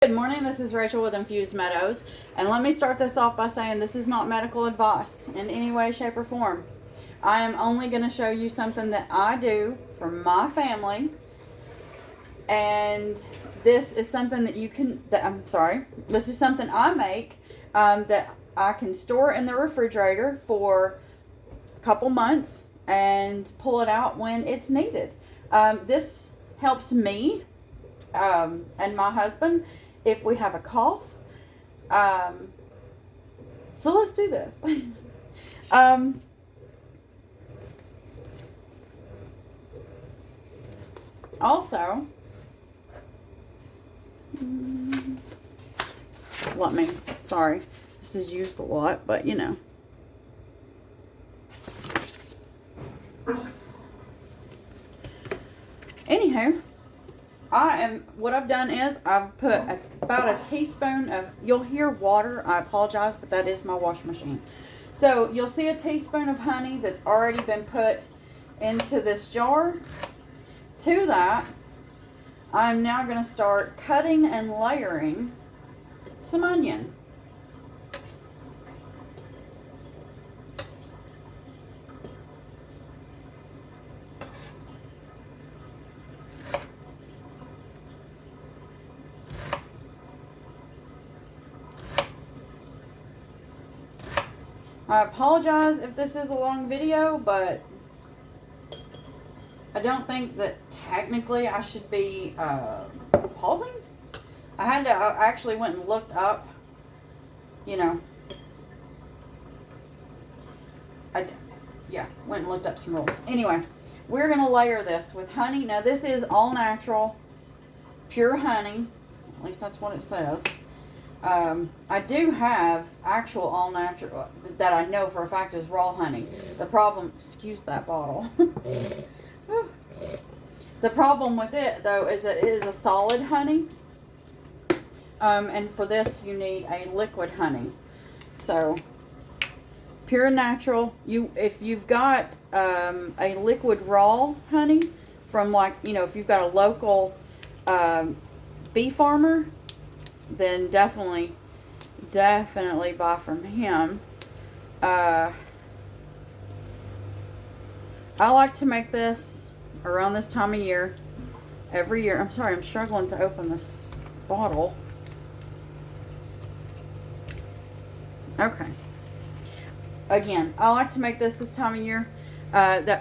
Good morning, this is Rachel with Infused Meadows, and let me start this off by saying this is not medical advice in any way, shape, or form. I am only going to show you something that I do for my family, and this is something that this is something I make that I can store in the refrigerator for a couple months and pull it out when it's needed. This helps me and my husband if we have a cough. So let's do this. Also, sorry, this is used a lot, but you know. Anywho, what I've done is I've put about a teaspoon of, you'll hear water, I apologize, but that is my wash machine. So you'll see a teaspoon of honey that's already been put into this jar. To that, I'm now going to start cutting and layering some onion. I apologize if this is a long video, but I don't think that technically I should be pausing. I actually went and looked up, went and looked up some rules. Anyway, we're going to layer this with honey. Now this is all natural, pure honey. At least that's what it says. I do have actual all natural that I know for a fact is raw honey. The problem, excuse that bottle. The problem with it though is that it is a solid honey. And for this you need a liquid honey. So pure and natural. If you've got a liquid raw honey from if you've got a local bee farmer, then definitely buy from him. I like to make this around this time of year every year. I'm sorry, I'm struggling to open this bottle. Okay. Again, I like to make this time of year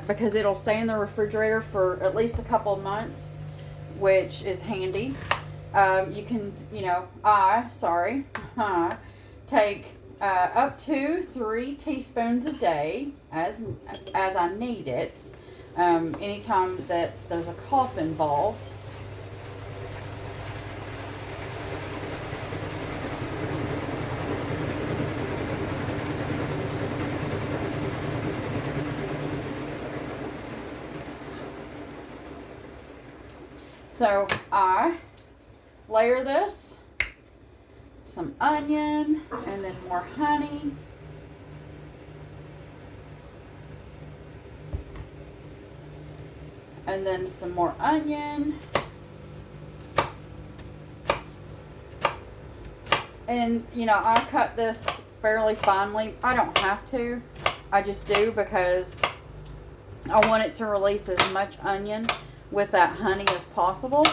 because it'll stay in the refrigerator for at least a couple of months, which is handy. You can, I take up to 3 teaspoons a day as I need it. Anytime that there's a cough involved. So I layer this, some onion, and then more honey. And then some more onion. And, I cut this fairly finely. I don't have to. I just do because I want it to release as much onion with that honey as possible.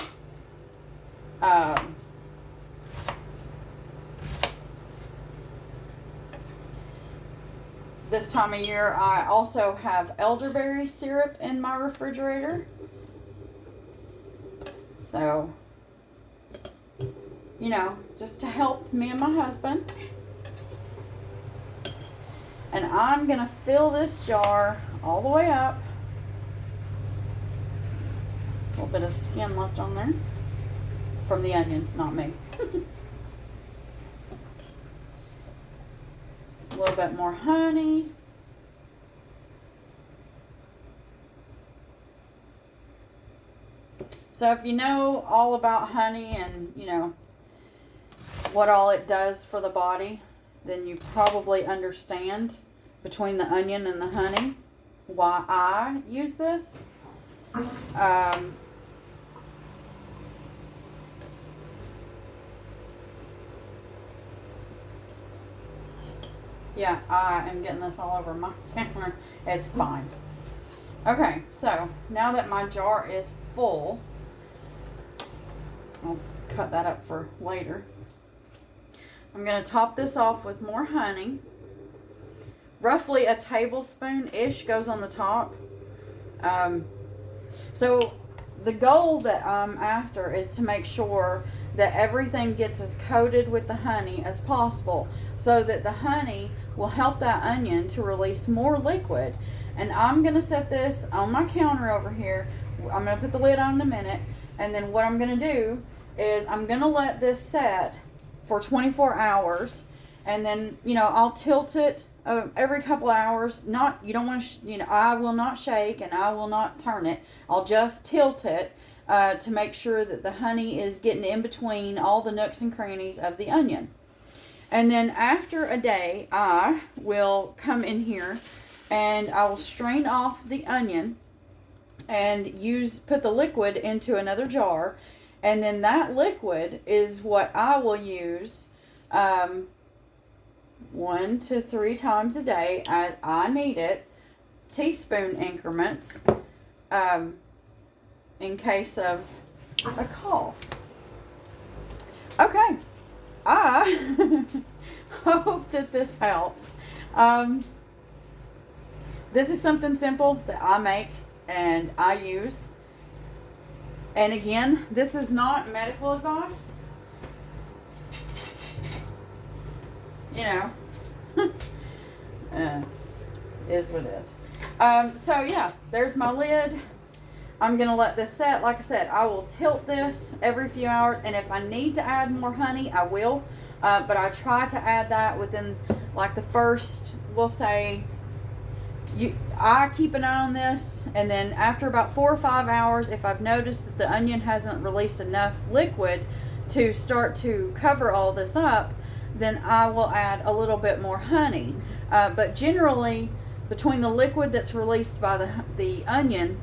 This time of year, I also have elderberry syrup in my refrigerator. So, just to help me and my husband. And I'm going to fill this jar all the way up. A little bit of skin left on there. From the onion, not me. A little bit more honey. So if you know all about honey and, what all it does for the body, then you probably understand between the onion and the honey why I use this. Yeah, I am getting this all over my counter. It's fine. Okay, so now that my jar is full, I'll cut that up for later. I'm going to top this off with more honey. Roughly a tablespoon-ish goes on the top. So the goal that I'm after is to make sure that everything gets as coated with the honey as possible, so that the honey will help that onion to release more liquid. And I'm going to set this on my counter over here. I'm going to put the lid on in a minute, and then what I'm going to do is I'm going to let this set for 24 hours, and then, you know, I'll tilt it every couple hours. You don't want to, I will not shake and I will not turn it. I'll just tilt it to make sure that the honey is getting in between all the nooks and crannies of the onion. And then after a day, I will come in here and I will strain off the onion and put the liquid into another jar. And then that liquid is what I will use 1 to 3 times a day as I need it, teaspoon increments, in case of a cough. Okay, I hope that this helps. This is something simple that I make and I use. And again, this is not medical advice. You know, this is what it is. So yeah, there's my lid. I'm going to let this set. Like I said, I will tilt this every few hours, and if I need to add more honey, I will. But I try to add that within like the first, we'll say, I keep an eye on this, and then after about 4 or 5 hours, if I've noticed that the onion hasn't released enough liquid to start to cover all this up, then I will add a little bit more honey. But generally, between the liquid that's released by the onion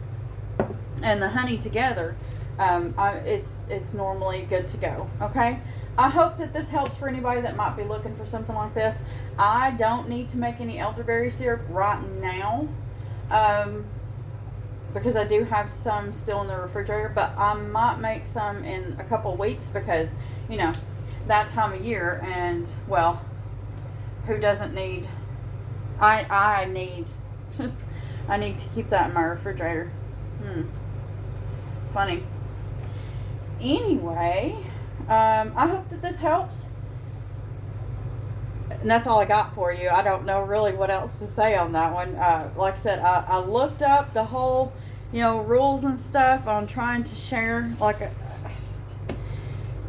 and the honey together, it's normally good to go. Okay, I hope that this helps for anybody that might be looking for something like this. I don't need to make any elderberry syrup right now, because I do have some still in the refrigerator, but I might make some in a couple weeks, because, you know, that time of year, and, well, who doesn't need, I need I need to keep that in my refrigerator. Funny. Anyway, I hope that this helps. And that's all I got for you. I don't know really what else to say on that one. Like I said, I looked up the whole, rules and stuff on trying to share,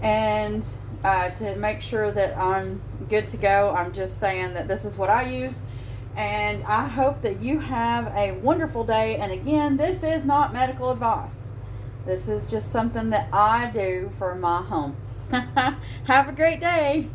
and to make sure that I'm good to go. I'm just saying that this is what I use. And I hope that you have a wonderful day. And again, this is not medical advice. This is just something that I do for my home. Have a great day.